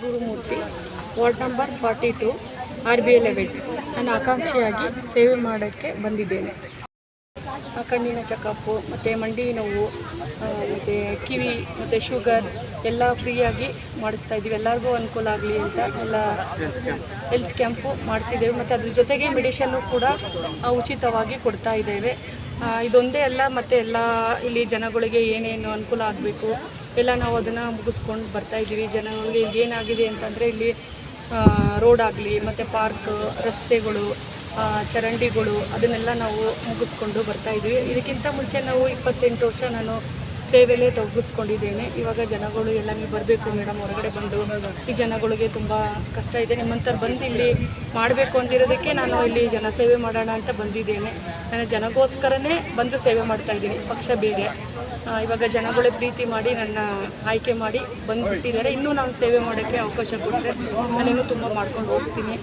Gurumurthy, ward number 42, RBL 11. ನಾನು ಆಕಾಂಕ್ಷಿಯಾಗಿ ಸೇವೆ ಮಾಡೋಕ್ಕೆ ಬಂದಿದ್ದೇನೆ. ಕಣ್ಣಿನ ಚೆಕಪ್ಪು ಮತ್ತು ಮಂಡಿ ನೋವು ಮತ್ತು ಕಿವಿ ಮತ್ತು ಶುಗರ್ ಎಲ್ಲ ಫ್ರೀಯಾಗಿ ಮಾಡಿಸ್ತಾ ಇದ್ದೀವಿ. ಎಲ್ಲರಿಗೂ ಅನುಕೂಲ ಆಗಲಿ ಅಂತ ಎಲ್ಲ ಹೆಲ್ತ್ ಕ್ಯಾಂಪು ಮಾಡಿಸಿದ್ದೇವೆ. ಮತ್ತು ಅದ್ರ ಜೊತೆಗೆ ಮೆಡಿಷನ್ನು ಕೂಡ ಉಚಿತವಾಗಿ ಕೊಡ್ತಾ ಇದ್ದೇವೆ. ಇದೊಂದೇ ಅಲ್ಲ, ಮತ್ತು ಎಲ್ಲ ಇಲ್ಲಿ ಜನಗಳಿಗೆ ಏನೇನು ಅನುಕೂಲ ಆಗಬೇಕು ಎಲ್ಲ ನಾವು ಅದನ್ನು ಮುಗಿಸ್ಕೊಂಡು ಬರ್ತಾಯಿದ್ದೀವಿ. ಜನಗಳಿಗೆ ಏನಾಗಿದೆ ಅಂತಂದರೆ ಇಲ್ಲಿ ರೋಡ್ ಆಗಲಿ ಮತ್ತು ಪಾರ್ಕ್, ರಸ್ತೆಗಳು, ಚರಂಡಿಗಳು ಅದನ್ನೆಲ್ಲ ನಾವು ಮುಗಿಸ್ಕೊಂಡು ಬರ್ತಾಯಿದ್ವಿ. ಇದಕ್ಕಿಂತ ಮುಂಚೆ ನಾವು 28 ವರ್ಷ ನಾನು ಸೇವೆಯಲ್ಲೇ ತೊಡಗಿಸ್ಕೊಂಡಿದ್ದೇನೆ. ಇವಾಗ ಜನಗಳು ಎಲ್ಲ ನೀವು ಬರಬೇಕು ಮೇಡಮ್, ಹೊರಗಡೆ ಬಂದು ಈ ಜನಗಳಿಗೆ ತುಂಬ ಕಷ್ಟ ಇದೆ, ನಿಮ್ಮಂಥವ್ರು ಬಂದು ಇಲ್ಲಿ ಮಾಡಬೇಕು ಅಂದಿರೋದಕ್ಕೆ ನಾನು ಇಲ್ಲಿ ಜನಸೇವೆ ಮಾಡೋಣ ಅಂತ ಬಂದಿದ್ದೇನೆ. ನಾನು ಜನಗೋಸ್ಕರನೇ ಬಂದು ಸೇವೆ ಮಾಡ್ತಾಯಿದ್ದೀನಿ, ಪಕ್ಷ ಬೇರೆ. ಇವಾಗ ಜನಗಳೇ ಪ್ರೀತಿ ಮಾಡಿ ನನ್ನ ಆಯ್ಕೆ ಮಾಡಿ ಬಂದುಬಿಟ್ಟಿದ್ದಾರೆ. ಇನ್ನೂ ನಾನು ಸೇವೆ ಮಾಡೋಕ್ಕೆ ಅವಕಾಶ ಕೊಟ್ಟರೆ ನಾನಿನ್ನೂ ತುಂಬ ಮಾಡ್ಕೊಂಡು ಹೋಗ್ತೀನಿ.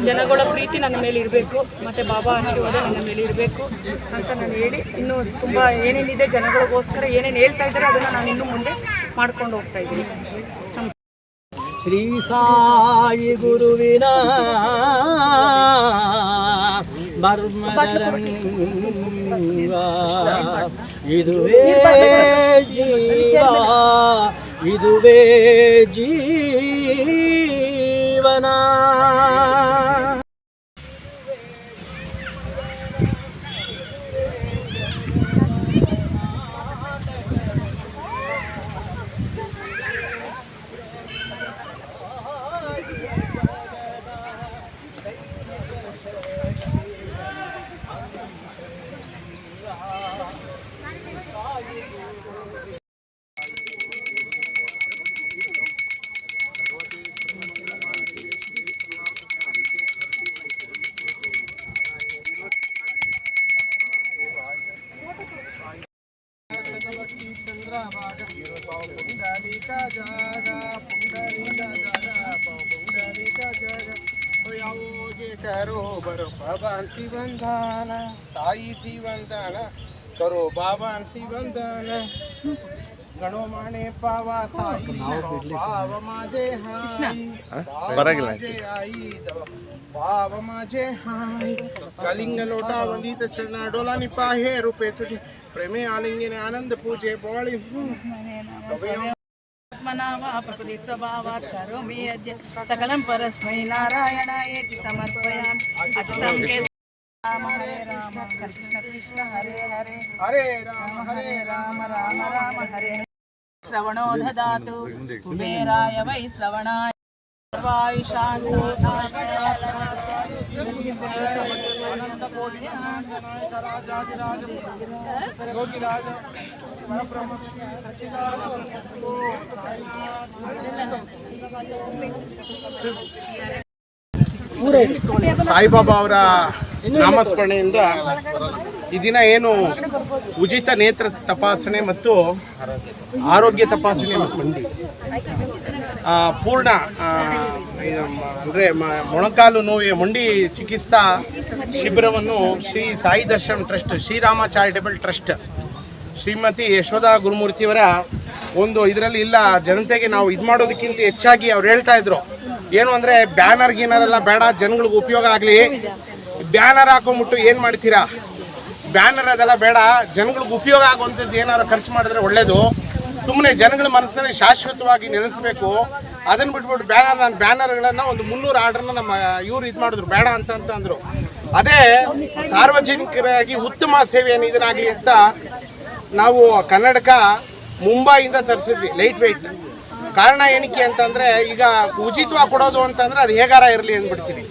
ಜನಗಳ ಪ್ರೀತಿ ನನ್ನ ಮೇಲೆ ಇರಬೇಕು ಮತ್ತು ಬಾಬಾ ಆಶೀರ್ವಾದ ನನ್ನ ಮೇಲೆ ಇರಬೇಕು ಅಂತ ನಾನು ಹೇಳಿ ಇನ್ನೂ ತುಂಬ ಏನೇನಿದೆ ಜನಗಳಿಗೋಸ್ಕರ ಏನೇನು ಹೇಳ್ತಾ ಇದ್ದಾರೆ ಅದನ್ನು ನಾನು ಇನ್ನೂ ಮುಂದೆ ಮಾಡ್ಕೊಂಡು ಹೋಗ್ತಾ ಇದ್ದೀನಿ. ಶ್ರೀ ಸಾಯಿ ಗುರುವಿನ ಇದುವೇ ಜೀವ, ಇದುವೇ ಜೀವನ. बाबांसी वंदना साई सी वंदना करो बाबांसी वंदना गणो माने पावा साई पाव माझे हाई आई पाव माझे हाई कलिंग लोटा वंदित चरणा डोलानी पाहे रूपे तुझे प्रेमे आलिंगने आनंद पूजे बोळी मनावा प्रकृति स्वभावात् करोमि यज्ञ सकलं परस्मै नारायणायेति समर्पयामि. अच्युतं केशवं राम हरे राम कृष्ण कृष्ण हरे हरे हरे राम राम राम हरे. श्रवणो ददातु कुबेराय वै श्रवणाय ಸಾಯಿಬಾಬಾ ಅವರ ನಾಮಸ್ಮರಣೆಯಿಂದ ಈ ದಿನ ಏನು ಉಚಿತ ನೇತ್ರ ತಪಾಸಣೆ ಮತ್ತು ಆರೋಗ್ಯ ತಪಾಸಣೆ ಮಂಡಿ ಪೂರ್ಣ ಅಂದರೆ ಮೊಣಕಾಲು ನೋವಿನ ಮಂಡಿ ಚಿಕಿತ್ಸಾ ಶಿಬಿರವನ್ನು Shri Sai Darshan trust, Shriram charitable trust, Shrimati Yashoda ಗುರುಮೂರ್ತಿಯವರ ಒಂದು ಇದರಲ್ಲಿ ಇಲ್ಲ. ಜನತೆಗೆ ನಾವು ಇದು ಮಾಡೋದಕ್ಕಿಂತ ಹೆಚ್ಚಾಗಿ ಅವ್ರು ಹೇಳ್ತಾ ಇದ್ರು ಏನು ಅಂದರೆ ಬ್ಯಾನರ್ ಗೀನರೆಲ್ಲ ಬೇಡ, ಜನಗಳಿಗೆ ಉಪಯೋಗ ಆಗಲಿ. ಬ್ಯಾನರ್ ಹಾಕೊಂಬಿಟ್ಟು ಏನು ಮಾಡ್ತೀರಾ, ಬ್ಯಾನರ್ ಅದೆಲ್ಲ ಬೇಡ, ಜನಗಳಿಗೆ ಉಪಯೋಗ ಆಗುವಂಥದ್ದು ಏನಾದ್ರು ಖರ್ಚು ಮಾಡಿದ್ರೆ ಒಳ್ಳೆಯದು. ಸುಮ್ಮನೆ ಜನಗಳ ಮನಸ್ಸಿನಲ್ಲಿ ಶಾಶ್ವತವಾಗಿ ನೆಲೆಸಬೇಕು. ಅದನ್ನು ಬಿಟ್ಬಿಟ್ಟು ನಾನು ಬ್ಯಾನರ್ಗಳನ್ನು ಒಂದು 300 ಆರ್ಡ್ರನ್ನ ನಮ್ಮ ಇವರು ಇದು ಮಾಡಿದ್ರು, ಬೇಡ ಅಂತ ಅಂದರು. ಅದೇ ಸಾರ್ವಜನಿಕರಾಗಿ ಉತ್ತಮ ಸೇವೆಯನ್ನು ಇದನ್ನಾಗಲಿ ಅಂತ ನಾವು ಕನ್ನಡಕ ಮುಂಬೈಯಿಂದ ತರಿಸಿದ್ವಿ, ಲೈಟ್ ವೆಯ್ಟ್. ಕಾರಣ ಏನಕ್ಕೆ ಅಂತಂದರೆ ಈಗ ಉಚಿತವಾಗಿ ಕೊಡೋದು ಅಂತಂದರೆ ಅದು ಹೇಗಾರ ಇರಲಿ ಅಂದ್ಬಿಡ್ತೀವಿ.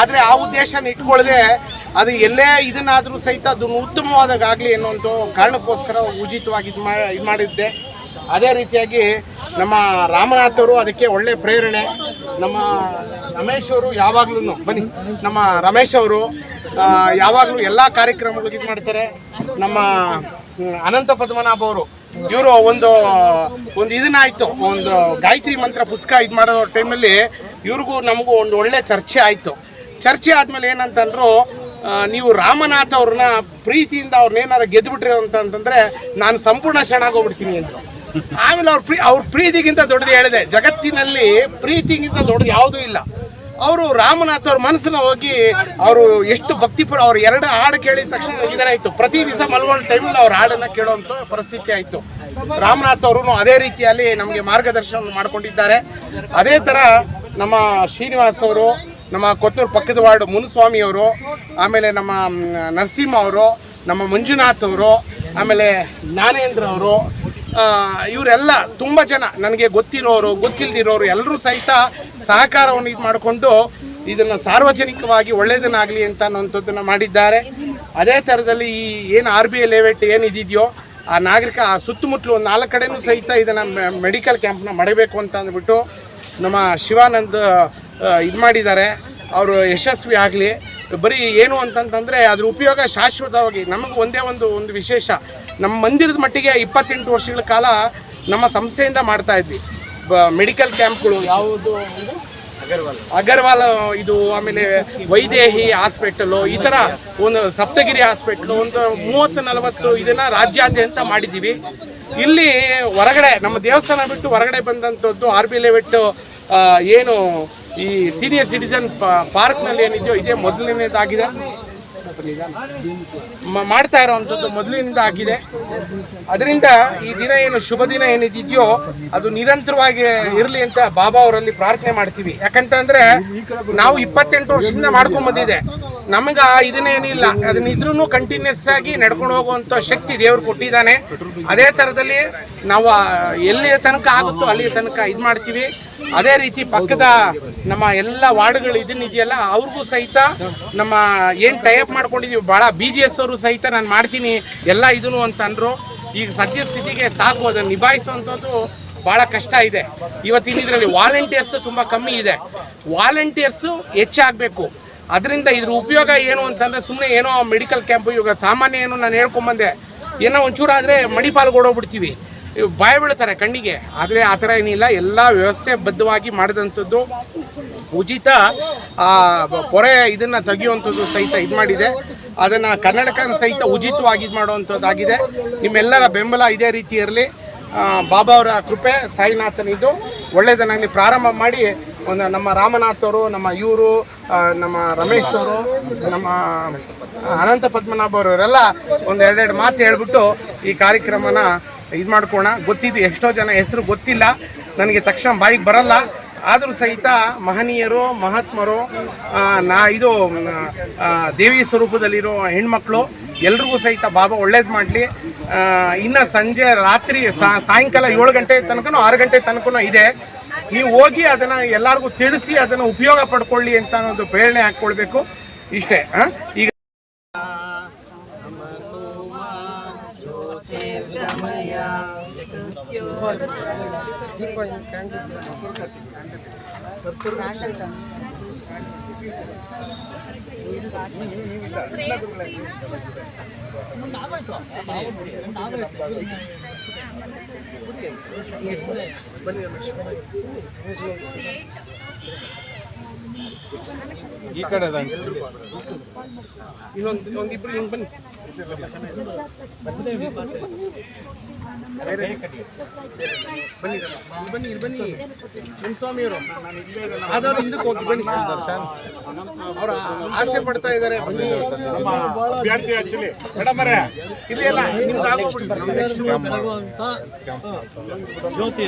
ಆದರೆ ಆ ಉದ್ದೇಶನ ಇಟ್ಕೊಳ್ಳದೆ ಅದು ಎಲ್ಲೇ ಇದನ್ನಾದರೂ ಸಹಿತ ಅದನ್ನು ಉತ್ತಮವಾದಾಗಲಿ ಅನ್ನುವಂಥ ಕಾರಣಕ್ಕೋಸ್ಕರ ಉಚಿತವಾಗಿ ಇದು ಮಾಡಿದ್ದೆ. ಅದೇ ರೀತಿಯಾಗಿ ನಮ್ಮ ರಾಮನಾಥ್ ಅವರು ಅದಕ್ಕೆ ಒಳ್ಳೆ ಪ್ರೇರಣೆ. ನಮ್ಮ ರಮೇಶ್ ಅವರು ಯಾವಾಗಲೂ ಬನ್ನಿ, ನಮ್ಮ ರಮೇಶ್ ಅವರು ಯಾವಾಗಲೂ ಎಲ್ಲ ಕಾರ್ಯಕ್ರಮಗಳಿಗೆ ಇದು ಮಾಡ್ತಾರೆ. ನಮ್ಮ ಅನಂತ ಪದ್ಮನಾಭ ಅವರು ಇವರು ಒಂದು ಇದನ್ನಾಯಿತು, ಒಂದು ಗಾಯತ್ರಿ ಮಂತ್ರ ಪುಸ್ತಕ ಇದು ಮಾಡೋ ಟೈಮಲ್ಲಿ ಇವ್ರಿಗೂ ನಮಗೂ ಒಂದು ಒಳ್ಳೆ ಚರ್ಚೆ ಆಯಿತು. ಚರ್ಚೆ ಆದಮೇಲೆ ಏನಂತಂದ್ರು, ನೀವು ರಾಮನಾಥ್ ಅವ್ರನ್ನ ಪ್ರೀತಿಯಿಂದ ಅವ್ರನ್ನೇನಾರು ಗೆದ್ದುಬಿಟ್ರಿ ಅಂತಂದರೆ ನಾನು ಸಂಪೂರ್ಣ ಶರಣಾಗೋಗ್ಬಿಡ್ತೀನಿ ಅಂದರು. ಆಮೇಲೆ ಅವ್ರ ಪ್ರೀತಿಗಿಂತ ದೊಡ್ಡದು ಹೇಳಿದೆ, ಜಗತ್ತಿನಲ್ಲಿ ಪ್ರೀತಿಗಿಂತ ದೊಡ್ಡದು ಯಾವುದೂ ಇಲ್ಲ. ಅವರು ರಾಮನಾಥ್ ಅವ್ರ ಮನಸ್ಸನ್ನ ಹೋಗಿ ಅವರು ಎಷ್ಟು ಭಕ್ತಿಪರ, ಅವ್ರು 2 ಹಾಡು ಕೇಳಿದ ತಕ್ಷಣ ಇದರ ಆಯಿತು. ಪ್ರತಿ ದಿವಸ ಮಲ್ಗೊಂಡ ಟೈಮಲ್ಲಿ ಅವ್ರ ಹಾಡನ್ನು ಕೇಳುವಂಥ ಪರಿಸ್ಥಿತಿ ಆಯಿತು. ರಾಮನಾಥ್ ಅವರು ಅದೇ ರೀತಿಯಲ್ಲಿ ನಮಗೆ ಮಾರ್ಗದರ್ಶನ ಮಾಡಿಕೊಂಡಿದ್ದಾರೆ. ಅದೇ ಥರ ನಮ್ಮ ಶ್ರೀನಿವಾಸ್ ಅವರು, ನಮ್ಮ ಕೊತ್ತೂರು ಪಕ್ಕದ ವಾರ್ಡ್ ಮುನುಸ್ವಾಮಿ ಅವರು, ಆಮೇಲೆ ನಮ್ಮ ನರಸಿಂಹ ಅವರು, ನಮ್ಮ ಮಂಜುನಾಥ್ ಅವರು, ಆಮೇಲೆ ಜ್ಞಾನೇಂದ್ರ ಅವರು, ಇವರೆಲ್ಲ ತುಂಬ ಜನ ನನಗೆ ಗೊತ್ತಿರೋರು ಗೊತ್ತಿಲ್ಲದಿರೋರು ಎಲ್ಲರೂ ಸಹಿತ ಸಹಕಾರವನ್ನು ಇದು ಮಾಡಿಕೊಂಡು ಇದನ್ನು ಸಾರ್ವಜನಿಕವಾಗಿ ಒಳ್ಳೆಯದನ್ನಾಗಲಿ ಅಂತ ಅನ್ನೋಂಥದ್ದನ್ನು ಮಾಡಿದ್ದಾರೆ. ಅದೇ ಥರದಲ್ಲಿ ಈ ಏನು RBI ಲೇಔಟ್ ಏನಿದೆಯೋ ಆ ನಾಗರಿಕ ಆ ಸುತ್ತಮುತ್ತಲು ಒಂದು 4 ಕಡೆಯೂ ಸಹಿತ ಇದನ್ನು ಮೆಡಿಕಲ್ ಕ್ಯಾಂಪ್ನ ಮಾಡಬೇಕು ಅಂತ ಅಂದ್ಬಿಟ್ಟು ನಮ್ಮ ಶಿವಾನಂದ್ ಇದು ಮಾಡಿದ್ದಾರೆ. ಅವರು ಯಶಸ್ವಿ ಆಗಲಿ. ಬರೀ ಏನು ಅಂತಂತಂದರೆ ಅದ್ರ ಉಪಯೋಗ ಶಾಶ್ವತವಾಗಿ ನಮಗೆ ಒಂದೇ ಒಂದು ವಿಶೇಷ, ನಮ್ಮ ಮಂದಿರದ ಮಟ್ಟಿಗೆ 28 ವರ್ಷಗಳ ಕಾಲ ನಮ್ಮ ಸಂಸ್ಥೆಯಿಂದ ಮಾಡ್ತಾ ಇದ್ವಿ ಮೆಡಿಕಲ್ ಕ್ಯಾಂಪ್ಗಳು. ಯಾವುದು ಅಗರ್ವಾಲ್ ಇದು, ಆಮೇಲೆ ವೈದೇಹಿ ಹಾಸ್ಪಿಟಲು, ಈ ಥರ ಒಂದು ಸಪ್ತಗಿರಿ ಹಾಸ್ಪಿಟ್ಲು, ಒಂದು 30-40 ಇದನ್ನು ರಾಜ್ಯಾದ್ಯಂತ ಮಾಡಿದ್ದೀವಿ. ಇಲ್ಲಿ ಹೊರಗಡೆ ನಮ್ಮ ದೇವಸ್ಥಾನ ಬಿಟ್ಟು ಹೊರಗಡೆ ಬಂದಂಥದ್ದು RBI ಲೇಔಟ್ ಏನು ಈ ಸೀನಿಯರ್ ಸಿಟಿಸನ್ ಪಾರ್ಕ್ನಲ್ಲಿ ಏನಿದೆಯೋ ಇದೇ ಮೊದಲನೇದಾಗಿದೆ, ಮಾಡ್ತಾ ಇರೋವಂಥದ್ದು ಮೊದಲಿನಿಂದ ಆಗಿದೆ. ಅದರಿಂದ ಈ ದಿನ ಏನು ಶುಭ ದಿನ ಏನಿದೆಯೋ ಅದು ನಿರಂತರವಾಗಿ ಇರಲಿ ಅಂತ ಬಾಬಾ ಅವರಲ್ಲಿ ಪ್ರಾರ್ಥನೆ ಮಾಡ್ತೀವಿ. ಯಾಕಂತಂದ್ರೆ ನಾವು 28 ವರ್ಷದಿಂದ ಮಾಡ್ಕೊಂಡ್ ಬಂದಿದೆ, ನಮಗೆ ಇದನ್ನೇನಿಲ್ಲ, ಅದನ್ನಿದ್ರೂ ಕಂಟಿನ್ಯೂಸ್ ಆಗಿ ನಡ್ಕೊಂಡು ಹೋಗುವಂಥ ಶಕ್ತಿ ದೇವರು ಕೊಟ್ಟಿದ್ದಾನೆ. ಅದೇ ಥರದಲ್ಲಿ ನಾವು ಎಲ್ಲಿಯ ತನಕ ಆಗುತ್ತೋ ಅಲ್ಲಿಯ ತನಕ ಇದು ಮಾಡ್ತೀವಿ. ಅದೇ ರೀತಿ ಪಕ್ಕದ ನಮ್ಮ ಎಲ್ಲ ವಾರ್ಡ್ಗಳು ಇದನ್ನಿದೆಯಲ್ಲ ಅವ್ರಿಗೂ ಸಹಿತ ನಮ್ಮ ಏನು ಟೈಅಪ್ ಮಾಡ್ಕೊಂಡಿದ್ದೀವಿ ಭಾಳ BGS ಅವರು ಸಹಿತ ನಾನು ಮಾಡ್ತೀನಿ ಎಲ್ಲ ಇದನ್ನು ಅಂತ ಅಂದರು. ಈಗ ಸದ್ಯಸ್ಥಿತಿಗೆ ಸಾಕು, ಅದನ್ನು ನಿಭಾಯಿಸುವಂಥದ್ದು ಭಾಳ ಕಷ್ಟ ಇದೆ. ಇವತ್ತಿನ ಇದರಲ್ಲಿ ವಾಲಂಟಿಯರ್ಸ್ ತುಂಬ ಕಮ್ಮಿ ಇದೆ, ವಾಲಂಟಿಯರ್ಸು ಹೆಚ್ಚಾಗಬೇಕು. ಅದರಿಂದ ಇದ್ರ ಉಪಯೋಗ ಏನು ಅಂತಂದರೆ ಸುಮ್ಮನೆ ಏನೋ ಮೆಡಿಕಲ್ ಕ್ಯಾಂಪು ಇವಾಗ ಸಾಮಾನ್ಯ ಏನು ನಾನು ಹೇಳ್ಕೊಂಬಂದೆ, ಏನೋ ಒಂಚೂರಾದರೆ ಮಣಿಪಾಲ್ಗೊಡೋಗ್ಬಿಡ್ತೀವಿ, ಭಯ ಬೀಳ್ತಾರೆ ಕಣ್ಣಿಗೆ. ಆದರೆ ಆ ಥರ ಏನಿಲ್ಲ, ಎಲ್ಲ ವ್ಯವಸ್ಥೆ ಬದ್ಧವಾಗಿ ಮಾಡಿದಂಥದ್ದು. ಉಚಿತ ಪೊರೆ ಇದನ್ನು ತೆಗೆಯುವಂಥದ್ದು ಸಹಿತ ಇದು ಮಾಡಿದೆ. ಅದನ್ನು ಕನ್ನಡಕನ ಸಹಿತ ಉಚಿತವಾಗಿ ಇದು ಮಾಡುವಂಥದ್ದಾಗಿದೆ. ನಿಮ್ಮೆಲ್ಲರ ಬೆಂಬಲ ಇದೇ ರೀತಿ ಇರಲಿ. ಬಾಬಾ ಅವರ ಕೃಪೆ ಸಾಯಿನಾಥನಿದ್ದು ಒಳ್ಳೆಯದನ್ನಾಗಲಿ. ಪ್ರಾರಂಭ ಮಾಡಿ ಒಂದು ನಮ್ಮ ರಾಮನಾಥ್ ಅವರು, ನಮ್ಮ ಇವರು, ನಮ್ಮ ರಮೇಶ್ ಅವರು, ನಮ್ಮ ಅನಂತ ಪದ್ಮನಾಭ ಅವರೆಲ್ಲ ಒಂದು 2 ಮಾತು ಹೇಳ್ಬಿಟ್ಟು ಈ ಕಾರ್ಯಕ್ರಮನ ಇದು ಮಾಡ್ಕೋಣ. ಗೊತ್ತಿದ್ದು ಎಷ್ಟೋ ಜನ ಹೆಸರು ಗೊತ್ತಿಲ್ಲ ನನಗೆ, ತಕ್ಷಣ ಬಾಯಿಗೆ ಬರಲ್ಲ. ಆದರೂ ಸಹಿತ ಮಹನೀಯರು, ಮಹಾತ್ಮರು, ಇದು ದೇವಿ ಸ್ವರೂಪದಲ್ಲಿರೋ ಹೆಣ್ಮಕ್ಳು ಎಲ್ರಿಗೂ ಸಹಿತ ಬಾಬಾ ಒಳ್ಳೇದು ಮಾಡಲಿ. ಇನ್ನು ಸಂಜೆ ರಾತ್ರಿ ಸಾಯಂಕಾಲ 7 ಗಂಟೆ ತನಕನೂ 6 ಗಂಟೆ ತನಕನೂ ಇದೆ. ನೀವು ಹೋಗಿ ಅದನ್ನು ಎಲ್ಲರಿಗೂ ತಿಳಿಸಿ ಅದನ್ನು ಉಪಯೋಗ ಪಡ್ಕೊಳ್ಳಿ ಅಂತ ಅನ್ನೋದು ಪ್ರೇರಣೆ ಹಾಕ್ಕೊಳ್ಬೇಕು. ಇಷ್ಟೇ. ಈಗ ಈ ಕಡೆ ಒಂದಿಬ್ರು ಹಿಂಗೆ ಬನ್ನಿ. ಬನ್ನಿ ಮುನ್ಸ್ವಾಮಿಯವರು ಆದವರು ಹಿಂದಕ್ಕೆ ಹೋಗಿ ಬನ್ನಿ. ಅವರು ಆಸೆ ಪಡ್ತಾ ಇದ್ದಾರೆ ಬನ್ನಿ. ಅಭ್ಯರ್ಥಿ ಆಕ್ಚುಲಿ ಮೇಡಮ್ ಅವರೇ ಇದೆಯಲ್ಲ ನಿಮ್ದು ಆಗೋಗ್ಬಿಟ್ಟು ಜ್ಯೋತಿ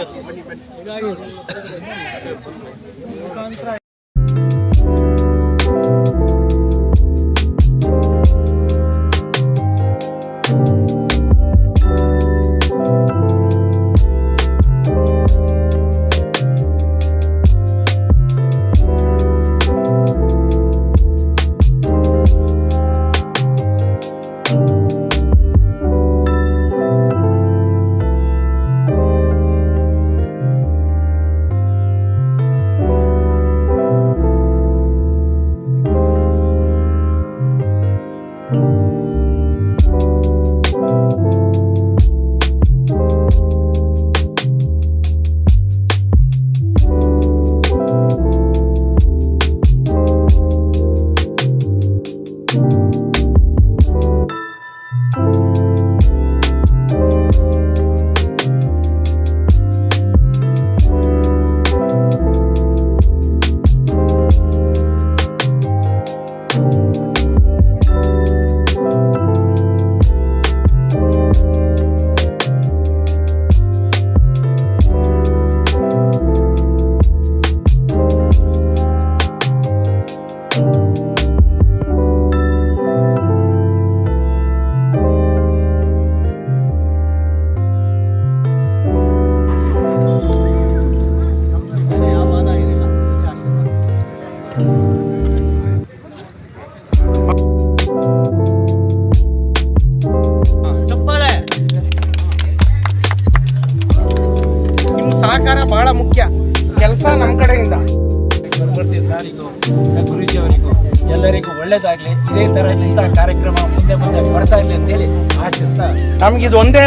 ಒಳ್ಳೇದಾಗಲಿ. ಇದೇ ಥರ ಇಂಥ ಕಾರ್ಯಕ್ರಮ ಮುಂದೆ ಮುಂದೆ ಬರ್ತಾ ಇರಲಿ ಅಂತೇಳಿ ಆಶಿಸ್ತಾ ನಮ್ಗೆ ಇದೊಂದೇ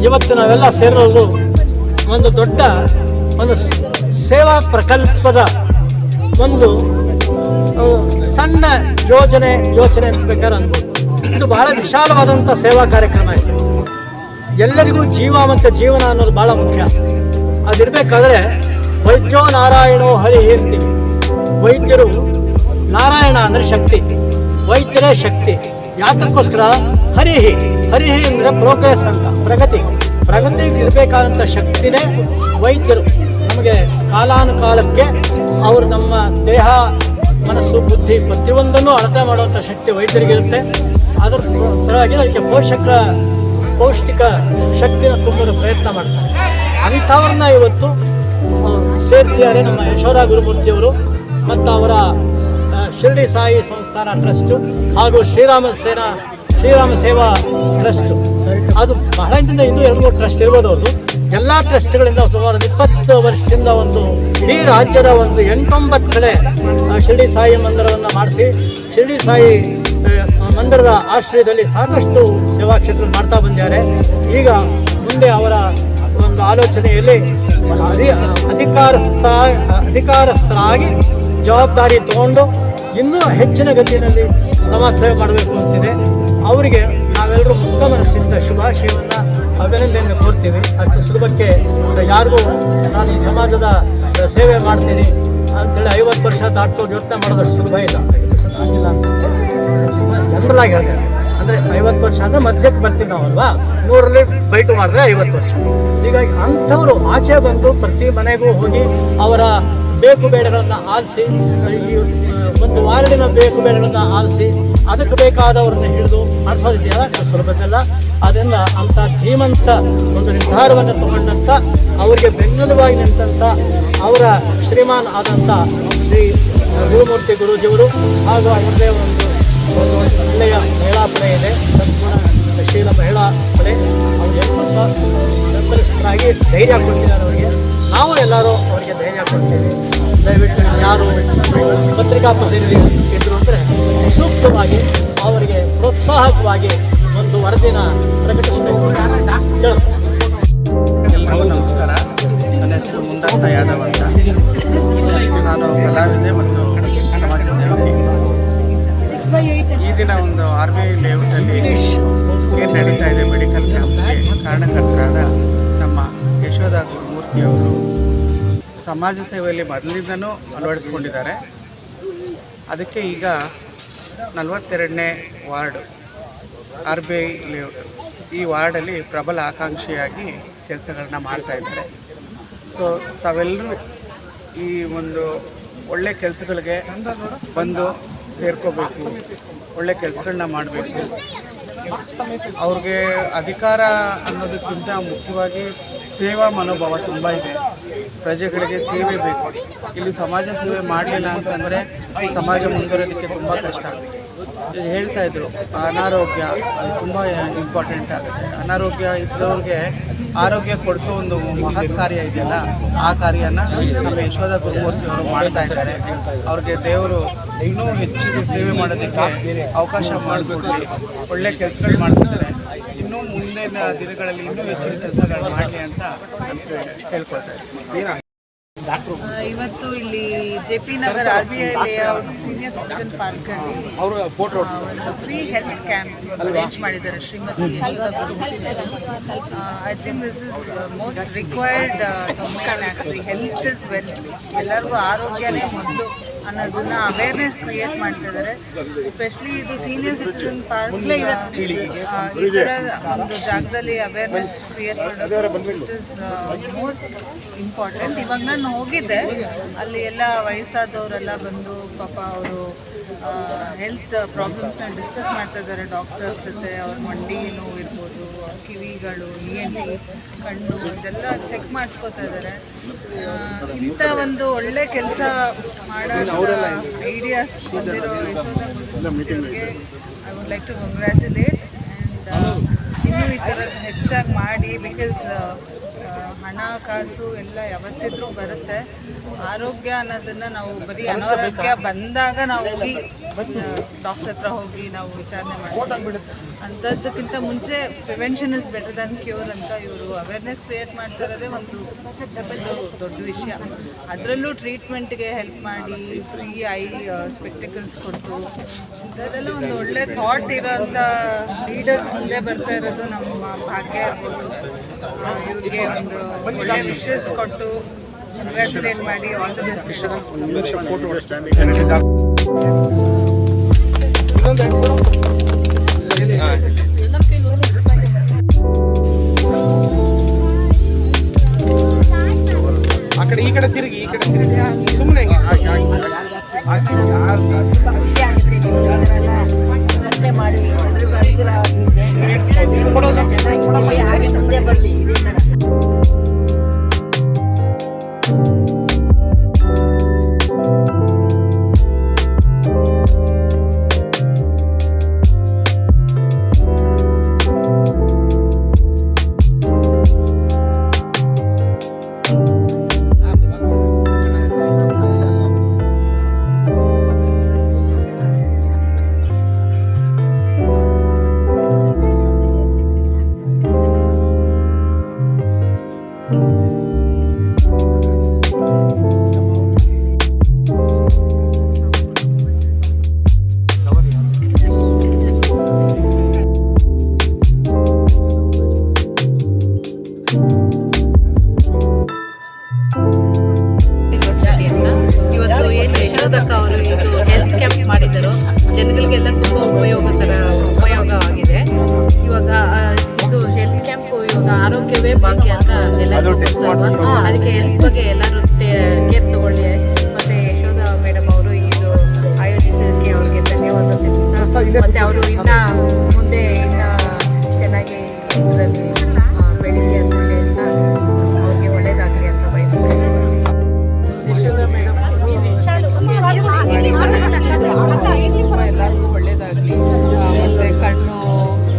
ಇವತ್ತು ನಾವೆಲ್ಲ ಸೇರೋದು ಒಂದು ದೊಡ್ಡ ಸೇವಾ ಪ್ರಕಲ್ಪದ ಒಂದು ಸಣ್ಣ ಯೋಚನೆ ಅಂತ ಬೇಕಾದ್ರೆ ಅನ್ಬೋದು. ಇದು ಬಹಳ ವಿಶಾಲವಾದಂಥ ಸೇವಾ ಕಾರ್ಯಕ್ರಮ ಇದೆ. ಎಲ್ಲರಿಗೂ ಜೀವ ಮತ್ತು ಜೀವನ ಅನ್ನೋದು ಭಾಳ ಮುಖ್ಯ. ಅದಿರಬೇಕಾದ್ರೆ ವೈದ್ಯೋ ನಾರಾಯಣೋ ಹರಿ ಅಂತೀವಿ. ವೈದ್ಯರು ನಾರಾಯಣ ಅಂದರೆ ಶಕ್ತಿ, ವೈದ್ಯರೇ ಶಕ್ತಿ. ಯಾತಕ್ಕೋಸ್ಕರ ಹರಿಹಿ ಅಂದರೆ ಪ್ರೋಗ್ರೆಸ್ ಅಂತ, ಪ್ರಗತಿಗೆ ಇರಬೇಕಾದಂಥ ಶಕ್ತಿನೇ ವೈದ್ಯರು. ನಮಗೆ ಕಾಲಾನುಕಾಲಕ್ಕೆ ಅವರು ನಮ್ಮ ದೇಹ ಮನಸ್ಸು ಬುದ್ಧಿ ಪ್ರತಿಯೊಂದನ್ನು ಅಳತೆ ಮಾಡುವಂಥ ಶಕ್ತಿ ವೈದ್ಯರಿಗಿರುತ್ತೆ. ಅದರ ಪರವಾಗಿ ಅದಕ್ಕೆ ಪೌಷ್ಟಿಕ ಶಕ್ತಿನ ತುಂಬಲು ಪ್ರಯತ್ನ ಮಾಡ್ತಾರೆ. ಅಂಥವ್ರನ್ನ ಇವತ್ತು ಸೇರಿಸಿದ್ದಾರೆ ನಮ್ಮ ಯಶೋಧ ಗುರುಮೂರ್ತಿಯವರು ಮತ್ತು ಅವರ ಶಿರಡಿ ಸಾಯಿ ಸಂಸ್ಥಾನ ಟ್ರಸ್ಟು ಹಾಗೂ ಶ್ರೀರಾಮ ಸೇವಾ ಟ್ರಸ್ಟು. ಅದು ಬಹಳ ದಿನದಿಂದ ಇನ್ನೂ 2-3 ಟ್ರಸ್ಟ್ ಇರ್ಬೋದು. ಅವರು ಎಲ್ಲ ಟ್ರಸ್ಟ್ಗಳಿಂದ ಸುಮಾರು 20 ವರ್ಷದಿಂದ ಇಡೀ ರಾಜ್ಯದ 8-9 ಕಡೆ ಶಿರಡಿ ಸಾಯಿ ಮಂದಿರವನ್ನು ಮಾಡಿಸಿ ಶಿರಡಿ ಸಾಯಿ ಮಂದಿರದ ಆಶ್ರಯದಲ್ಲಿ ಸಾಕಷ್ಟು ಸೇವಾ ಕ್ಷೇತ್ರ ಮಾಡ್ತಾ ಬಂದಿದ್ದಾರೆ. ಈಗ ಮುಂದೆ ಅವರ ಒಂದು ಆಲೋಚನೆಯಲ್ಲಿ ಅಧಿಕಾರಸ್ಥರಾಗಿ ಜವಾಬ್ದಾರಿ ತಗೊಂಡು ಇನ್ನೂ ಹೆಚ್ಚಿನ ಗತಿಯಲ್ಲಿ ಸಮಾಜ ಸೇವೆ ಮಾಡಬೇಕು ಅಂತಿದೆ. ಅವರಿಗೆ ನಾವೆಲ್ಲರೂ ಮುಕ್ತ ಮನಸ್ಸಿಂದ ಶುಭಾಶಯವನ್ನು ಅಭಿನಂದನೆಯನ್ನು ಕೋರ್ತೀವಿ. ಅಷ್ಟು ಸುಲಭಕ್ಕೆ ಯಾರಿಗೂ ನಾನು ಈ ಸಮಾಜದ ಸೇವೆ ಮಾಡ್ತೀನಿ ಅಂಥೇಳಿ 50 ವರ್ಷ ದಾಟ್ಕೊಂಡು ಯೋಚನೆ ಮಾಡೋದಷ್ಟು ಸುಲಭ ಇಲ್ಲ. 50 ವರ್ಷ ಆಗಿಲ್ಲ ಅನ್ಸುತ್ತೆ. ಸುಮಾರು ಜನರಲಾಗಿ ಹೇಳ್ತಾರೆ. ಅಂದರೆ 50 ವರ್ಷ ಅಂದರೆ ಮಧ್ಯಕ್ಕೆ ಬರ್ತೀವಿ ನಾವಲ್ವಾ, 100ರಲ್ಲಿ ಬೈಟು ಮಾಡಿದ್ರೆ 50 ವರ್ಷ. ಹೀಗಾಗಿ ಅಂಥವರು ಆಚೆ ಬಂದು ಪ್ರತಿ ಮನೆಗೂ ಹೋಗಿ ಅವರ ಬೇಕು ಬೇಡಗಳನ್ನು ಆಲಿಸಿ, ಈ ಒಂದು ವಾರ್ಡಿನ ಬೇಕು ಬೇಡಗಳನ್ನು ಆಲಿಸಿ ಅದಕ್ಕೆ ಬೇಕಾದವ್ರನ್ನ ಹಿಡಿದು ಮಾಡಿಸೋದಿದೆಯಲ್ಲ, ಅಷ್ಟು ಸುಲಭದಲ್ಲ. ಅದರಿಂದ ಅಂಥ ಧೀಮಂತ ಒಂದು ನಿರ್ಧಾರವನ್ನು ತಗೊಂಡಂಥ ಅವರಿಗೆ ಬೆನ್ನೆಲುಬಾಗಿ ನಿಂತಂಥ ಅವರ ಶ್ರೀಮಾನ್ ಆದಂಥ ಶ್ರೀ ಗುರುಮೂರ್ತಿ ಗುರೂಜಿಯವರು ಹಾಗೂ ಅವರದೇ ಒಂದು ಒಳ್ಳೆಯ ಮಹಿಳಾ ಪಡೆ ಇದೆ, ಸಂಪೂರ್ಣಶೀಲ ಮಹಿಳಾ ಪಡೆ. ಅವರೆಲ್ಲರೂ ಸಹ ಬೆಂಬಲಿತರಾಗಿ ಧೈರ್ಯ ಕೊಟ್ಟಿದ್ದಾರೆ ಅವರಿಗೆ. ನಾವು ಎಲ್ಲರೂ ಅವರಿಗೆ ಧೈರ್ಯ ಕೊಡ್ತೀವಿ. ದಯವಿಟ್ಟು ಯಾರು ಪತ್ರಿಕಾ ಪ್ರತಿನಿಧಿ ಇದ್ರು ಅಂದರೆ ಸೂಕ್ತವಾಗಿ ಅವರಿಗೆ ಪ್ರೋತ್ಸಾಹಕವಾಗಿ ಒಂದು ವರದಿನ ಪ್ರಕಟಿಸಬೇಕು. ಎಲ್ಲರಿಗೂ ನಮಸ್ಕಾರ. ನನ್ನ ಹೆಸರು ಮುಂದತ್ತ ಯಾದವ್ ಅಂತ. ನಾನು ಕಲಾವಿದೆ ಮತ್ತು ಸಮಾಜ ಸೇವಕಿ. ಈ ದಿನ ಒಂದು RBI ಲೇಔಟಲ್ಲಿ ಏನು ನಡೀತಾ ಇದೆ ಮೆಡಿಕಲ್ ಕ್ಯಾಂಪ್ಗೆ ಕಾರಣಕರ್ತರಾದ ನಮ್ಮ ಯಶೋಧ ಗುರುಮೂರ್ತಿಯವರು ಸಮಾಜ ಸೇವೆಯಲ್ಲಿ ಮೊದಲಿಂದನೂ ಅಳವಡಿಸ್ಕೊಂಡಿದ್ದಾರೆ. ಅದಕ್ಕೆ ಈಗ 42ನೇ ವಾರ್ಡ್ RBI ಲೇಔಟ್, ಈ ವಾರ್ಡಲ್ಲಿ ಪ್ರಬಲ ಆಕಾಂಕ್ಷಿಯಾಗಿ ಕೆಲಸಗಳನ್ನ ಮಾಡ್ತಾ ಇದ್ದಾರೆ. ಸೊ ತಾವೆಲ್ಲರೂ ಈ ಒಂದು ಒಳ್ಳೆ ಕೆಲಸಗಳಿಗೆ ಬಂದು ಸೇರ್ಕೋಬೇಕು, ಒಳ್ಳೆ ಕೆಲಸಗಳನ್ನ ಮಾಡಬೇಕು. ಅವ್ರಿಗೆ ಅಧಿಕಾರ ಅನ್ನೋದಕ್ಕಿಂತ ಮುಖ್ಯವಾಗಿ ಸೇವಾ ಮನೋಭಾವ ತುಂಬ ಇದೆ. ಪ್ರಜೆಗಳಿಗೆ ಸೇವೆ ಬೇಕು. ಇಲ್ಲಿ ಸಮಾಜ ಸೇವೆ ಮಾಡಲಿಲ್ಲ ಅಂತಂದರೆ ಸಮಾಜ ಮುಂದುವರೋದಕ್ಕೆ ತುಂಬ ಕಷ್ಟ. ಹೇಳ್ತಾ ಇದ್ರು ಅನಾರೋಗ್ಯ ಅದು ತುಂಬ ಇಂಪಾರ್ಟೆಂಟ್ ಆಗುತ್ತೆ. ಅನಾರೋಗ್ಯ ಇದ್ದವ್ರಿಗೆ ಆರೋಗ್ಯ ಕೊಡಿಸೋ ಒಂದು ಮಹತ್ ಕಾರ್ಯ ಇದೆಯಲ್ಲ, ಆ ಕಾರ್ಯನ ನಮ್ಮ ಯಶೋಧ ಗುರುಮೂರ್ತಿ ಅವರು ಮಾಡ್ತಾ ಇದ್ದಾರೆ. ಅವ್ರಿಗೆ ದೇವರು ಇನ್ನೂ ಹೆಚ್ಚಿಗೆ ಸೇವೆ ಮಾಡೋದಕ್ಕೆ ಅವಕಾಶ ಮಾಡಿಕೊಡ್ಲಿ, ಒಳ್ಳೆ ಕೆಲಸಗಳು ಮಾಡ್ತಿದ್ದಾರೆ. ಇನ್ನೂ ಮುಂದಿನ ದಿನಗಳಲ್ಲಿ ಇನ್ನೂ ಹೆಚ್ಚಿನ ಕೆಲಸಗಳು ಮಾಡಲಿ ಅಂತ ಕೇಳ್ಕೊಳ್ತಾ ಇದ್ದೀನಿ. ಇವತ್ತು ಇಲ್ಲಿ JP Nagar RBI layout senior citizen park ಅಲ್ಲಿ ಒಂದು ಫ್ರೀ ಹೆಲ್ತ್ ಕ್ಯಾಂಪ್ ಅರೇಂಜ್ ಮಾಡಿದ್ದಾರೆ Shrimati Yashoda Gurumurthy. I think this is most required. Actually health is wealth. ಎಲ್ಲರಿಗೂ ಆರೋಗ್ಯನೇ ಮೊದಲು ಅನ್ನೋದನ್ನ ಅವೇರ್ನೆಸ್ ಕ್ರಿಯೇಟ್ ಮಾಡ್ತಾ ಇದ್ದಾರೆ. ಎಸ್ಪೆಷಲಿ ಇದು ಸೀನಿಯರ್ ಸಿಟಿಸನ್ ಪಾರ್ಕ್ ಈ ಥರ ಒಂದು ಜಾಗದಲ್ಲಿ ಅವೇರ್ನೆಸ್ ಕ್ರಿಯೇಟ್ ಮಾಡೋದು ಇಟ್ ಇಸ್ ಮೋಸ್ಟ್ ಇಂಪಾರ್ಟೆಂಟ್. ಇವಾಗ ನಾನು ಹೋಗಿದ್ದೆ, ಅಲ್ಲಿ ಎಲ್ಲ ವಯಸ್ಸಾದವರೆಲ್ಲ ಬಂದು ಪಾಪ ಅವರು ಹೆಲ್ತ್ ಪ್ರಾಬ್ಲಮ್ಸ್ನ ಡಿಸ್ಕಸ್ ಮಾಡ್ತಾ ಇದ್ದಾರೆ ಡಾಕ್ಟರ್ಸ್ ಜೊತೆ. ಅವ್ರ ಮಂಡಿ ನೋವು ಇರ್ಬೋದು, ಕಿವಿಗಳು, ENT, ಕಣ್ಣು ಇದೆಲ್ಲ ಚೆಕ್ ಮಾಡಿಸ್ಕೋತಾ ಇದ್ದಾರೆ. ಇಂಥ ಒಂದು ಒಳ್ಳೆ ಕೆಲಸ ಮಾಡೋ ಐಡಿಯಾಸ್ ಬಂದಿರೋ ಯಶೋಧವ್ರಿಗೆ I would like to congratulate. And ಇನ್ನೂ ಈ ಥರ ಹೆಚ್ಚಾಗಿ ಮಾಡಿ, ಬಿಕಾಸ್ ಹಣ ಕಾಸು ಎಲ್ಲ ಯಾವತ್ತಿದ್ರೂ ಬರುತ್ತೆ. ಆರೋಗ್ಯ ಅನ್ನೋದನ್ನು ನಾವು ಬರೀ ಅನಾರೋಗ್ಯ ಬಂದಾಗ ನಾವು ಹೋಗಿ ಡಾಕ್ಟರ್ ಹತ್ರ ಹೋಗಿ ನಾವು ವಿಚಾರಣೆ ಮಾಡ್ತೀವಿ. ಅಂಥದ್ದಕ್ಕಿಂತ ಮುಂಚೆ prevention is better than cure ಅಂತ ಇವರು ಅವೇರ್ನೆಸ್ ಕ್ರಿಯೇಟ್ ಮಾಡ್ತಾ ಇರೋದೇ ಒಂದು ದೊಡ್ಡ ವಿಷಯ. ಅದರಲ್ಲೂ ಟ್ರೀಟ್ಮೆಂಟ್ಗೆ ಹೆಲ್ಪ್ ಮಾಡಿ ಫ್ರೀ ಐ ಸ್ಪೆಕ್ಟಿಕಲ್ಸ್ ಕೊಟ್ಟು ಇಂಥದ್ದೆಲ್ಲ ಒಂದು ಒಳ್ಳೆ ಥಾಟ್ ಇರೋಂಥ ಲೀಡರ್ಸ್ ಮುಂದೆ ಬರ್ತಾ ಇರೋದು ನಮ್ಮ ಭಾಗ್ಯ ಇರ್ಬೋದು. ಇವ್ರಿಗೆ ಒಂದು ಒಳ್ಳೆ ವಿಶಸ್ ಕೊಟ್ಟು ಕಂಗ್ರ್ಯಾಚುಲೇಟ್ ಮಾಡಿ ಆಲ್ ದ ಬೆಸ್ಟ್. ಆ ಕಡೆ ಈ ಕಡೆ ತಿರುಗಿ ಸುಮ್ಮನೆ ಖುಷಿ ಆಗುತ್ತೆ. ರಸ್ತೆ ಮಾಡಿ ಎಲ್ರಿಗೂ ಅನುಕೂಲ ಆಗಿದೆ. ಚೆನ್ನಾಗಿ ಹಾಗೆ ಮುಂದೆ ಬರಲಿ ಇದೇ ಥರ. ಇವತ್ತು ಏನು ಯಶೋಧಕ್ಕ ಅವರು ಇದು ಹೆಲ್ತ್ ಕ್ಯಾಂಪ್ ಮಾಡಿದರು, ಜನಗಳಿಗೆಲ್ಲ ತುಂಬ ಉಪಯೋಗವಾಗಿದೆ. ಇವಾಗ ಇದು ಹೆಲ್ತ್ ಕ್ಯಾಂಪ್ ಇವಾಗ ಆರೋಗ್ಯವೇ ಭಾಗ್ಯ ಅಂತ ಎಲ್ಲರೂ ಗೊತ್ತಲ್ವಾ, ಅದಕ್ಕೆ ಹೆಲ್ತ್ ಬಗ್ಗೆ ಎಲ್ಲರೂ ಕೇರ್ ತಗೊಳ್ಳಿ. ಮತ್ತು ಯಶೋಧ ಮೇಡಮ್ ಅವರು ಇದು ಆಯೋಜಿಸೋದಕ್ಕೆ ಅವ್ರಿಗೆ ಧನ್ಯವಾದ ತಿಳಿಸ್ತಾ, ಮತ್ತು ಅವರು ಇನ್ನು ಮುಂದೆ ಇನ್ನು ಚೆನ್ನಾಗಿ ಇದರಲ್ಲಿ ಬೆಳೀಲಿ ಅಂತ ಹೇಳ್ತಾ ಅವ್ರಿಗೆ ಒಳ್ಳೇದಾಗಲಿ ಅಂತ ಬಯಸ್ತಾರೆ. ಯಶೋಧ ಮೇಡಮ್ ಎಲ್ಲರಿಗೂ ಒಳ್ಳೇದಾಗಲಿ. ಮತ್ತು ಕಣ್ಣು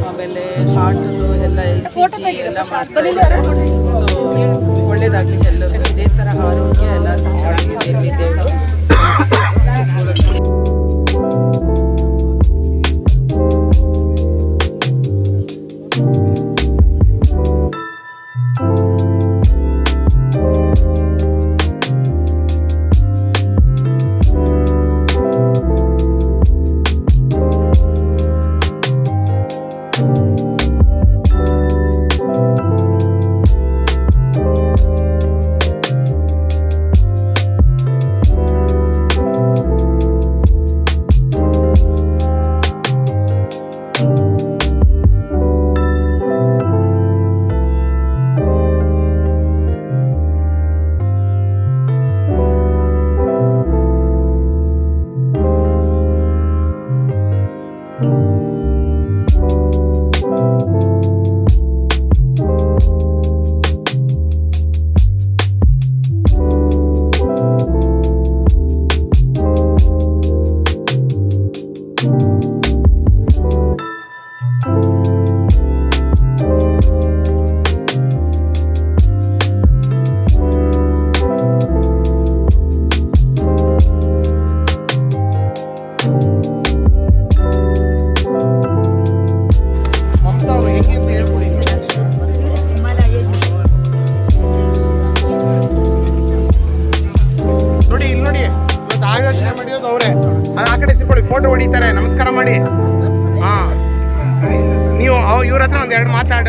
ಆಮೇಲೆ ಹಾರ್ಟು ಎಲ್ಲ ECG ಎಲ್ಲ ಮಾಡ್ತಾರೆ. ಸೊ ಒಳ್ಳೇದಾಗಲಿ ಎಲ್ಲರಿಗೂ. ಇದೇ ಥರ ಆರೋಗ್ಯ ಎಲ್ಲರಿಗೂ ಚೆನ್ನಾಗಿದೆ. ಫೋಟೋ ಹೊಡಿತಾರೆ, ನಮಸ್ಕಾರ ಮಾಡಿ. ಹಾಂ, ನೀವು ಇವ್ರ ಹತ್ರ ಒಂದು ಎರಡು ಮಾತಾಡ.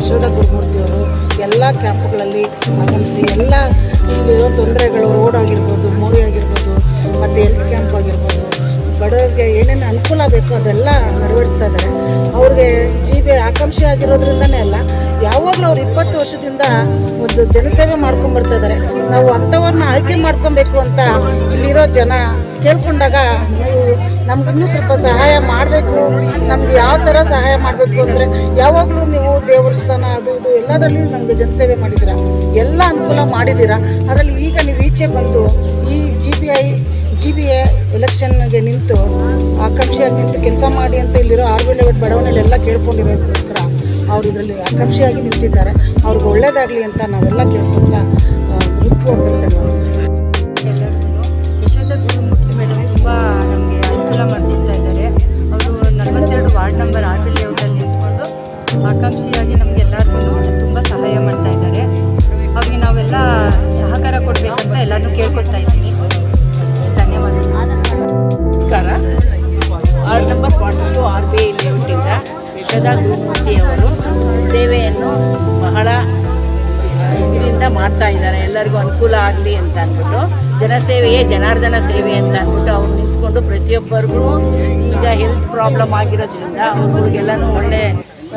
ಯಶೋಧ ಗುರುಮೂರ್ತಿಯವರು ಎಲ್ಲ ಕ್ಯಾಂಪ್ಗಳಲ್ಲಿ ಆಗಮಿಸಿ ಎಲ್ಲ ಇಲ್ಲಿರೋ ತೊಂದರೆಗಳು, ರೋಡ್ ಆಗಿರ್ಬೋದು, ಮೋರಿ ಆಗಿರ್ಬೋದು, ಮತ್ತು ಹೆಲ್ತ್ ಕ್ಯಾಂಪ್ ಆಗಿರ್ಬೋದು, ಬಡವರಿಗೆ ಏನೇನು ಅನುಕೂಲ ಬೇಕೋ ಅದೆಲ್ಲ ನೆರವೇರಿಸ್ತಾ ಇದ್ದಾರೆ. ಅವ್ರಿಗೆ ಜೀವೆ ಆಕಾಂಕ್ಷಿ ಆಗಿರೋದ್ರಿಂದನೇ ಅಲ್ಲ, ಯಾವಾಗಲೂ ಅವ್ರು 20 ವರ್ಷದಿಂದ ಒಂದು ಜನಸೇವೆ ಮಾಡ್ಕೊಂಬರ್ತಾ ಇದ್ದಾರೆ. ನಾವು ಅಂಥವ್ರನ್ನ ಆಯ್ಕೆ ಮಾಡ್ಕೊಬೇಕು ಅಂತ ಇಲ್ಲಿರೋ ಜನ ಕೇಳ್ಕೊಂಡಾಗ, ನೀವು ನಮ್ಗಿನ್ನೂ ಸ್ವಲ್ಪ ಸಹಾಯ ಮಾಡಬೇಕು, ನಮ್ಗೆ ಯಾವ ಥರ ಸಹಾಯ ಮಾಡಬೇಕು ಅಂದರೆ, ಯಾವಾಗಲೂ ನೀವು ದೇವಸ್ಥಾನ ಅದು ಇದು ಎಲ್ಲದರಲ್ಲಿ ನಮಗೆ ಜನಸೇವೆ ಮಾಡಿದ್ದೀರಾ, ಎಲ್ಲ ಅನುಕೂಲ ಮಾಡಿದ್ದೀರಾ. ಅದರಲ್ಲಿ ಈಗ ನೀವು ಈಚೆ ಬಂದು ಈ GBA ಎಲೆಕ್ಷನ್ಗೆ ನಿಂತು ಆಕಾಂಕ್ಷಿಯಾಗಿ ನಿಂತು ಕೆಲಸ ಮಾಡಿ ಅಂತ ಇಲ್ಲಿರೋ RB ಲೇಔಟ್ ಬಡಾವಣೆಯಲ್ಲಿ ಎಲ್ಲ ಕೇಳ್ಕೊಂಡಿರೋದಕ್ಕೋಸ್ಕರ ಅವ್ರು ಇದರಲ್ಲಿ ಆಕಾಂಕ್ಷಿಯಾಗಿ ನಿಂತಿದ್ದಾರೆ. ಅವ್ರಿಗೆ ಒಳ್ಳೇದಾಗಲಿ ಅಂತ ನಾವೆಲ್ಲ ಕೇಳ್ಕೊತಾ ಹೃತ್ಪೂರ್ವಕ ಧನ್ಯವಾದಗಳು. ಯಶೋಧ ಗುರುಮೂರ್ತಿ ಮೇಡಮ್ ತುಂಬ ನಮಗೆ ಅನುಕೂಲ ಮಾಡಿಕೊಡ್ತಾ ಇದ್ದಾರೆ. ಅವರು 42 ವಾರ್ಡ್ ನಂಬರ್ RB ಲೇಔಟಲ್ಲಿ ನಿಂತ್ಕೊಂಡು ಆಕಾಂಕ್ಷಿಯಾಗಿ ನಮಗೆಲ್ಲರಿಗೂ ತುಂಬ ಸಹಾಯ ಮಾಡ್ತಾ ಇದ್ದಾರೆ. ಅವ್ರಿಗೆ ನಾವೆಲ್ಲ ಸಹಕಾರ ಕೊಡಬೇಕಂತ ಎಲ್ಲರೂ ಕೇಳ್ಕೊತಾ ಇದ್ದೀನಿ. ಧನ್ಯವಾದಗಳು. ನಮಸ್ಕಾರ. ವಾರ್ಡ್ ನಂಬರ್ 42 RBI ಲೇಔಟಿಂದ ಯಶೋಧ ಗುರುಮೂರ್ತಿಯವರು ಸೇವೆಯನ್ನು ಬಹಳ ಇದರಿಂದ ಮಾಡ್ತಾ ಇದ್ದಾರೆ. ಎಲ್ಲರಿಗೂ ಅನುಕೂಲ ಆಗಲಿ ಅಂತ ಅಂದ್ಬಿಟ್ಟು ಜನಸೇವೆಯೇ ಜನಾರ್ದನ ಸೇವೆ ಅಂತ ಅಂದ್ಬಿಟ್ಟು ಅವ್ರು ನಿಂತ್ಕೊಂಡು ಪ್ರತಿಯೊಬ್ಬರಿಗೂ ಈಗ ಹೆಲ್ತ್ ಪ್ರಾಬ್ಲಮ್ ಆಗಿರೋದ್ರಿಂದ ಅವ್ರಿಗೆಲ್ಲನೂ ಒಳ್ಳೆ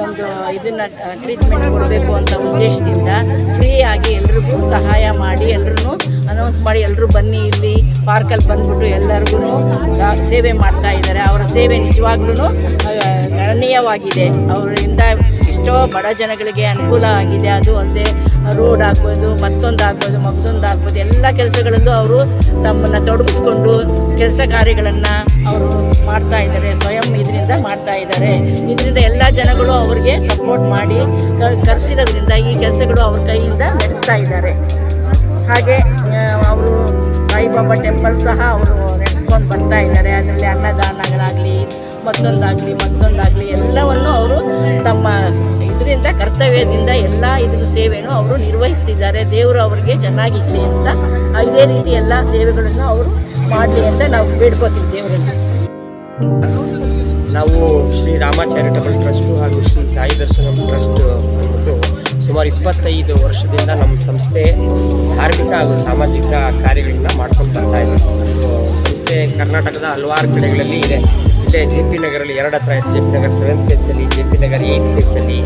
ಒಂದು ಇದನ್ನು ಟ್ರೀಟ್ಮೆಂಟ್ ಕೊಡಬೇಕು ಅಂತ ಉದ್ದೇಶದಿಂದ ಫ್ರೀಯಾಗಿ ಎಲ್ರಿಗೂ ಸಹಾಯ ಮಾಡಿ, ಎಲ್ಲರೂ ಅನೌನ್ಸ್ ಮಾಡಿ, ಎಲ್ಲರೂ ಬನ್ನಿ ಇಲ್ಲಿ ಪಾರ್ಕಲ್ಲಿ ಬಂದ್ಬಿಟ್ಟು ಎಲ್ಲರಿಗೂ ಸೇವೆ ಮಾಡ್ತಾ ಇದ್ದಾರೆ. ಅವರ ಸೇವೆ ನಿಜವಾಗ್ಲೂ ಗಣನೀಯವಾಗಿದೆ. ಅವರಿಂದ ಎಷ್ಟೋ ಬಡ ಜನಗಳಿಗೆ ಅನುಕೂಲ ಆಗಿದೆ. ಅದು ಅಲ್ಲದೆ ರೋಡ್ ಆಗ್ಬೋದು, ಮತ್ತೊಂದು ಆಗ್ಬೋದು, ಎಲ್ಲ ಕೆಲಸಗಳಲ್ಲೂ ಅವರು ತಮ್ಮನ್ನು ತೊಡಗಿಸ್ಕೊಂಡು ಕೆಲಸ ಕಾರ್ಯಗಳನ್ನು ಅವರು ಮಾಡ್ತಾ ಇದ್ದಾರೆ. ಸ್ವಯಂ ಇದರಿಂದ ಮಾಡ್ತಾ ಇದ್ದಾರೆ. ಇದರಿಂದ ಎಲ್ಲ ಜನಗಳು ಅವ್ರಿಗೆ ಸಪೋರ್ಟ್ ಮಾಡಿ ಕರೆಸಿರೋದ್ರಿಂದ ಈ ಕೆಲಸಗಳು ಅವ್ರ ಕೈಯಿಂದ ನಡೆಸ್ತಾ ಇದ್ದಾರೆ. ಹಾಗೆ ಅವರು ಸಾಯಿಬಾಬಾ ಟೆಂಪಲ್ ಸಹ ಅವರು ನಡೆಸ್ಕೊಂಡು ಬರ್ತಾ ಇದ್ದಾರೆ. ಅದರಲ್ಲಿ ಅನ್ನದಾನಗಳಾಗಲಿ, ಮತ್ತೊಂದಾಗಲಿ ಎಲ್ಲವನ್ನು ಅವರು ತಮ್ಮ ಇದರಿಂದ ಕರ್ತವ್ಯದಿಂದ ಎಲ್ಲ ಇದ್ರ ಸೇವೆನೂ ಅವರು ನಿರ್ವಹಿಸ್ತಿದ್ದಾರೆ. ದೇವರು ಅವರಿಗೆ ಚೆನ್ನಾಗಿರಲಿ ಅಂತ ಇದೇ ರೀತಿ ಎಲ್ಲ ಸೇವೆಗಳನ್ನು ಅವರು ಮಾಡಲಿ ಅಂತ ನಾವು ಬೇಡ್ಕೋತೀವಿ ದೇವರಲ್ಲಿ. ನಾವು ಶ್ರೀ ರಾಮ ಚಾರಿಟಬಲ್ ಟ್ರಸ್ಟು ಹಾಗೂ ಶ್ರೀ ಸಾಯಿ ದರ್ಶನಂ ಟ್ರಸ್ಟ್ ಅಂದ್ಬಿಟ್ಟು ಸುಮಾರು 25 ವರ್ಷದಿಂದ ನಮ್ಮ ಸಂಸ್ಥೆ ಧಾರ್ಮಿಕ ಹಾಗೂ ಸಾಮಾಜಿಕ ಕಾರ್ಯಗಳನ್ನ ಮಾಡ್ಕೊಂಡು ಬರ್ತಾ ಇದೆ. ಸಂಸ್ಥೆ ಕರ್ನಾಟಕದ ಹಲವಾರು ಕಡೆಗಳಲ್ಲಿ ಇದೆ. ಇಲ್ಲೇ JP ನಗರಲ್ಲಿ 2 ಹತ್ರ ಇದೆ. JP Nagar 7th ಫೇಸಲ್ಲಿ, JP Nagar 8th ಫೇಸಲ್ಲಿ,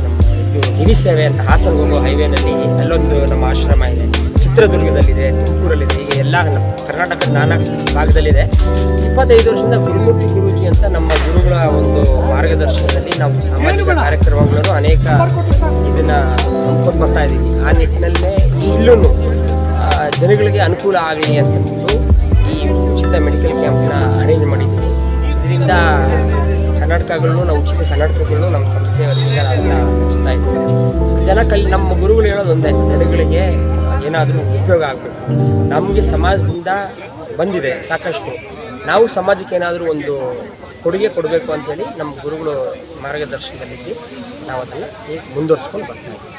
ನಮ್ಮ ಇದು ಹಿರಿಸೇವೆ ಅಂತ ಹಾಸನ ಹೋಗೋ ಹೈವೇನಲ್ಲಿ ಅಲ್ಲೊಂದು ನಮ್ಮ ಆಶ್ರಮ ಇದೆ. ಚಿತ್ರದುರ್ಗದಲ್ಲಿದೆ, ತುಮಕೂರಲ್ಲಿದೆ. ಈಗ ಎಲ್ಲ ನಮ್ಮ ಕರ್ನಾಟಕದ ನಾನಾ ಭಾಗದಲ್ಲಿದೆ. 25 ವರ್ಷದಿಂದ ಗುರುಮೂರ್ತಿ ಗುರೂಜಿ ಅಂತ ನಮ್ಮ ಗುರುಗಳ ಒಂದು ಮಾರ್ಗದರ್ಶನದಲ್ಲಿ ನಾವು ಸಾಮಾಜಿಕ ಕಾರ್ಯಕ್ರಮಗಳನ್ನು ಅನೇಕ ಇದನ್ನು ಹಮ್ಮಿಕೊಂಡು ಬರ್ತಾ ಇದ್ದೀವಿ. ಆ ನಿಟ್ಟಿನಲ್ಲೇ ಇಲ್ಲೂ ಜನಗಳಿಗೆ ಅನುಕೂಲ ಆಗಲಿ ಅಂತಂದ್ಬಿಟ್ಟು ಈ ಉಚಿತ ಮೆಡಿಕಲ್ ಕ್ಯಾಂಪ್ನ ಅರೇಂಜ್ ಮಾಡಿದ್ದೀವಿ. ಇದರಿಂದ ನಾವು ಉಚಿತ ಕನ್ನಡಕಗಳನ್ನು ನಮ್ಮ ಸಂಸ್ಥೆಯ ವತಿಯಿಂದ ನಾವೆಲ್ಲ ನಡೆಸ್ತಾ ಇದ್ದೀವಿ. ನಮ್ಮ ಗುರುಗಳು ಹೇಳೋದು ಒಂದೇ, ಜನಗಳಿಗೆ ಏನಾದರೂ ಉಪಯೋಗ ಆಗಬೇಕು. ನಮಗೆ ಸಮಾಜದಿಂದ ಬಂದಿದೆ ಸಾಕಷ್ಟು, ನಾವು ಸಮಾಜಕ್ಕೆ ಏನಾದರೂ ಒಂದು ಕೊಡುಗೆ ಕೊಡಬೇಕು ಅಂತೇಳಿ ನಮ್ಮ ಗುರುಗಳು ಮಾರ್ಗದರ್ಶನದಲ್ಲಿ ನಾವು ಅದನ್ನು ಮುಂದುವರಿಸ್ಕೊಂಡು ಬರ್ತಾ ಇದ್ದೀವಿ.